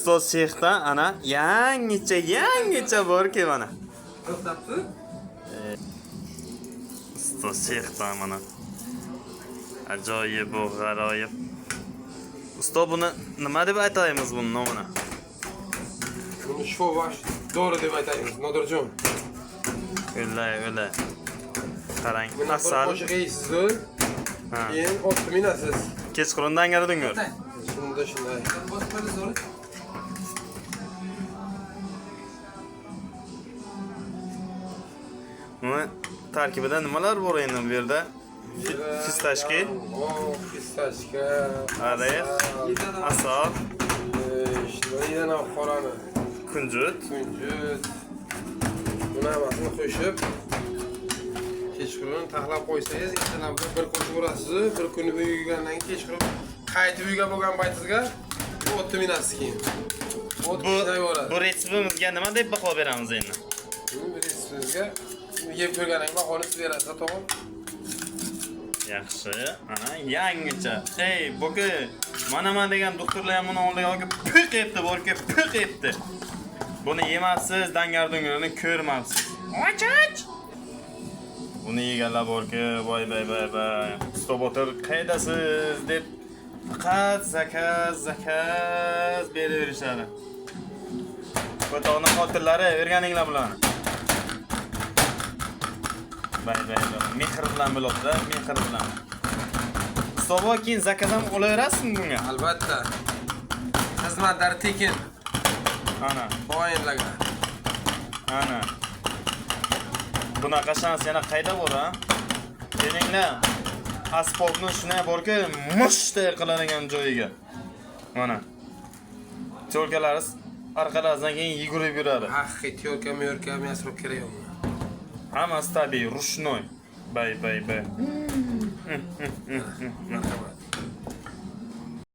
ustoz shexda ana yangicha bor-ki mana. To'xtabsiz? Ustoz shexda mana. Ajoyib, g'aroyib. Ustoz buni nima deb aytaymiz buni nomini? Buni shovash dori deb aytaymiz, Nodirjon. O'la. Qarang, Buni asal. qo'shiq yeysiz. Keyin otni minasiz. Kechqurundan garidinglar. Shunday. Buni tarkibida nimalar bor endi bu yerda? Fistashka, Fistashka, ariq, asal, yana qorani, kunjut. Buni hammasini qo'shib kechqurun taxlab qo'ysangiz, ertalabda bir qo'shib urasiz, bir kuni uyugandan keyin kechqurun qaytib uyga bo'lgan paytingizga o'tni minasiz keyin. O't pishayveradi. Bu retseptimizga nima deb baho beramiz endi? Bu retseptimizga yeb ko'rganingiz bahoni siz berasiz, to'g'ri? Yaxshi. Ana yangicha. Ey, boka, mana degan doktorlar ham buni oldiga olib piq etdi, borki piq etdi. Buni yemasiz, dangardunglarni ko'rmabsiz. Och. Buni yeganlar borki, voy. Stop o'tir, qaydasiz deb faqat zakaz beraverishadi. Ota-ona xotirlari o'rganinglar bularni. Bay. Mehr bilan bo'ladi-da, mehr bilan. Stopga keyin zakaz ham olaverasizmi bunga? Albatta. Xizmatlari tekin. Ana. Xoinlarga. Ana. Bunaqa shans yana qayda bor, ha? Kelinglar. Asfaltni shunday borki, mushday qiladigan joyiga. Mana. To'lkalaringiz orqalaridan keyin yugurib yuradi. Haqiqiy tyorka yasroq kerak yo'q. Hammasi tabiiy, rushnoy. Bay. Marhamat.